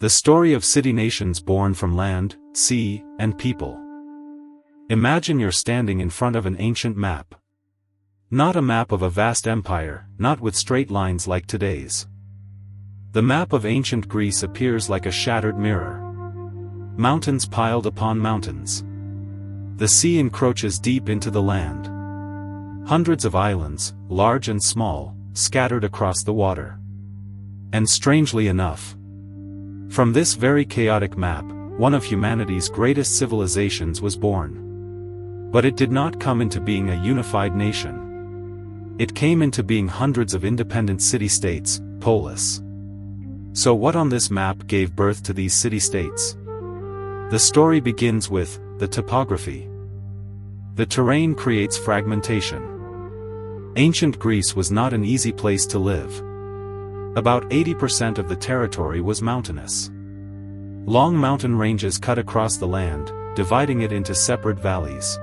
The story of city-nations born from land, sea, and people. Imagine you're standing in front of an ancient map. Not a map of a vast empire, not with straight lines like today's. The map of ancient Greece appears like a shattered mirror. Mountains piled upon mountains. The sea encroaches deep into the land. Hundreds of islands, large and small, scattered across the water. And strangely enough, from this very chaotic map, one of humanity's greatest civilizations was born. But it did not come into being a unified nation. It came into being hundreds of independent city-states, polis. So what on this map gave birth to these city-states? The story begins with the topography. The terrain creates fragmentation. Ancient Greece was not an easy place to live. About 80% of the territory was mountainous. Long mountain ranges cut across the land, dividing it into separate valleys.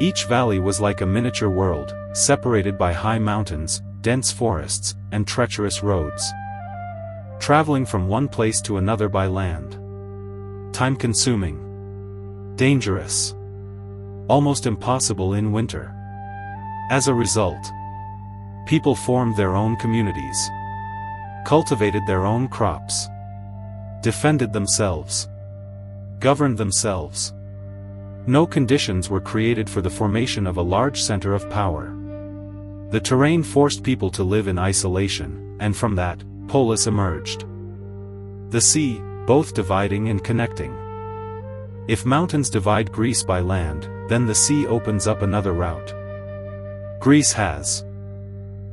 Each valley was like a miniature world, separated by high mountains, dense forests, and treacherous roads. Traveling from one place to another by land. Time-consuming. Dangerous. Almost impossible in winter. As a result, people formed their own communities. Cultivated their own crops. Defended themselves. Governed themselves. No conditions were created for the formation of a large center of power. The terrain forced people to live in isolation, and from that, polis emerged. The sea, both dividing and connecting. If mountains divide Greece by land, then the sea opens up another route. Greece has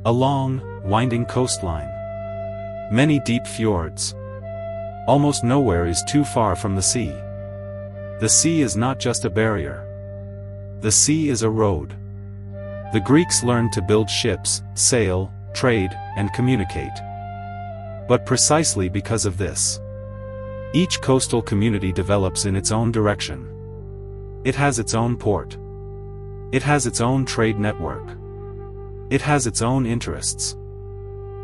a long, winding coastline. Many deep fjords. Almost nowhere is too far from the sea. The sea is not just a barrier. The sea is a road. The Greeks learned to build ships, sail, trade, and communicate. But precisely because of this, each coastal community develops in its own direction. It has its own port. It has its own trade network. It has its own interests.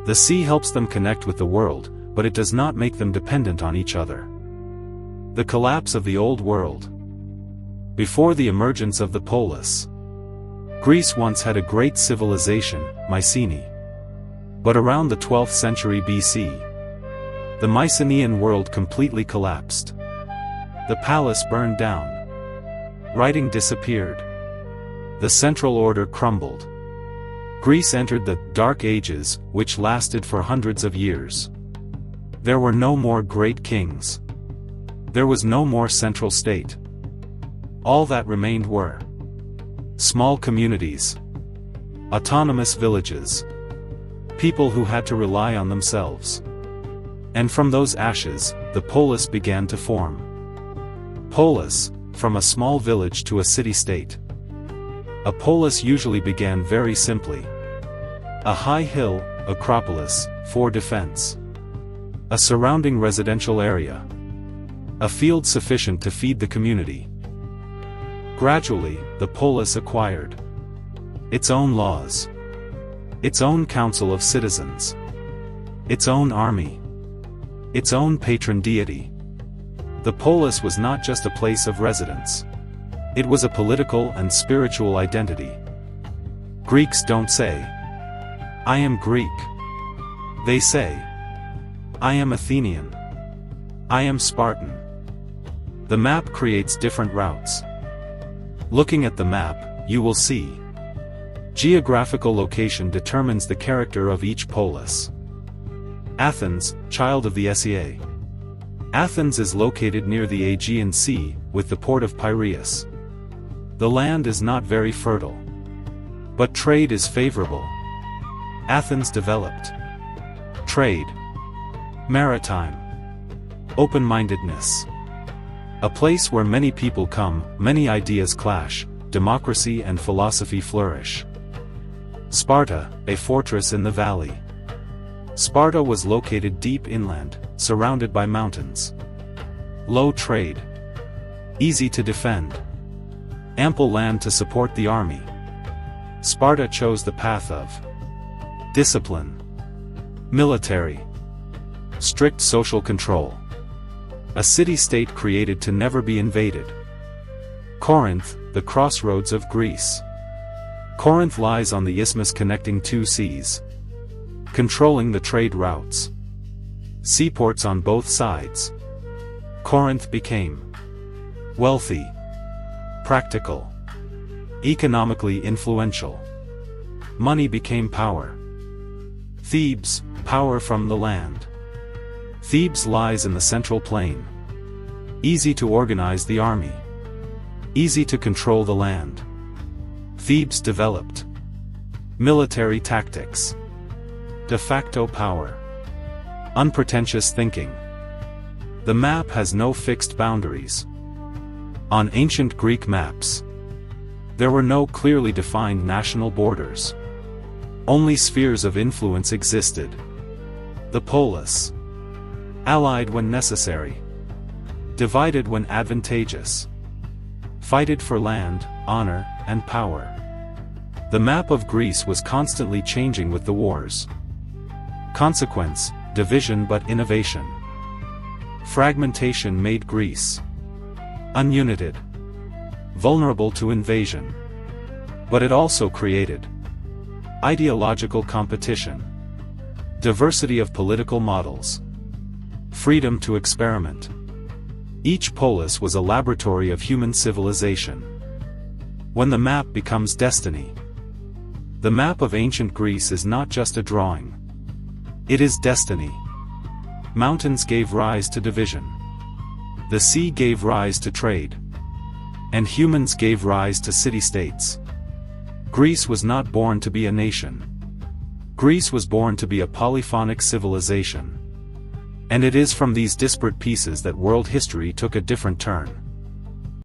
The sea helps them connect with the world, but it does not make them dependent on each other. The collapse of the Old World. Before the emergence of the polis, Greece once had a great civilization, Mycenae. But around the 12th century BC, the Mycenaean world completely collapsed. The palace burned down. Writing disappeared. The central order crumbled. Greece entered the Dark Ages, which lasted for hundreds of years. There were no more great kings. There was no more central state. All that remained were small communities, autonomous villages, people who had to rely on themselves. And from those ashes, the polis began to form. Polis, from a small village to a city-state. A polis usually began very simply. A high hill, acropolis, for defense. A surrounding residential area. A field sufficient to feed the community. Gradually, the polis acquired its own laws. Its own council of citizens. Its own army. Its own patron deity. The polis was not just a place of residence. It was a political and spiritual identity. Greeks don't say, "I am Greek." They say, "I am Athenian. I am Spartan." The map creates different routes. Looking at the map, you will see. Geographical location determines the character of each polis. Athens, child of the Sea. Athens is located near the Aegean Sea, with the port of Piraeus. The land is not very fertile. But trade is favorable. Athens developed trade. Maritime. Open-mindedness. A place where many people come, many ideas clash, democracy and philosophy flourish. Sparta, a fortress in the valley. Sparta was located deep inland, surrounded by mountains. Low trade. Easy to defend. Ample land to support the army. Sparta chose the path of discipline. Military. Strict social control. A city-state created to never be invaded. Corinth, the crossroads of Greece. Corinth lies on the isthmus connecting two seas, controlling the trade routes. Seaports on both sides. Corinth became wealthy, practical, economically influential. Money became power. Thebes, power from the land. Thebes lies in the central plain. Easy to organize the army. Easy to control the land. Thebes developed military tactics. De facto power. Unpretentious thinking. The map has no fixed boundaries. On ancient Greek maps, there were no clearly defined national borders. Only spheres of influence existed. The polis. Allied when necessary. Divided when advantageous. Fighted for land, honor, and power. The map of Greece was constantly changing with the wars. Consequence, division but innovation. Fragmentation made Greece ununited, vulnerable to invasion. But it also created ideological competition, diversity of political models, freedom to experiment. Each polis was a laboratory of human civilization. When the map becomes destiny, the map of ancient Greece is not just a drawing. It is destiny. Mountains gave rise to division. The sea gave rise to trade. And humans gave rise to city-states. Greece was not born to be a nation. Greece was born to be a polyphonic civilization. And it is from these disparate pieces that world history took a different turn.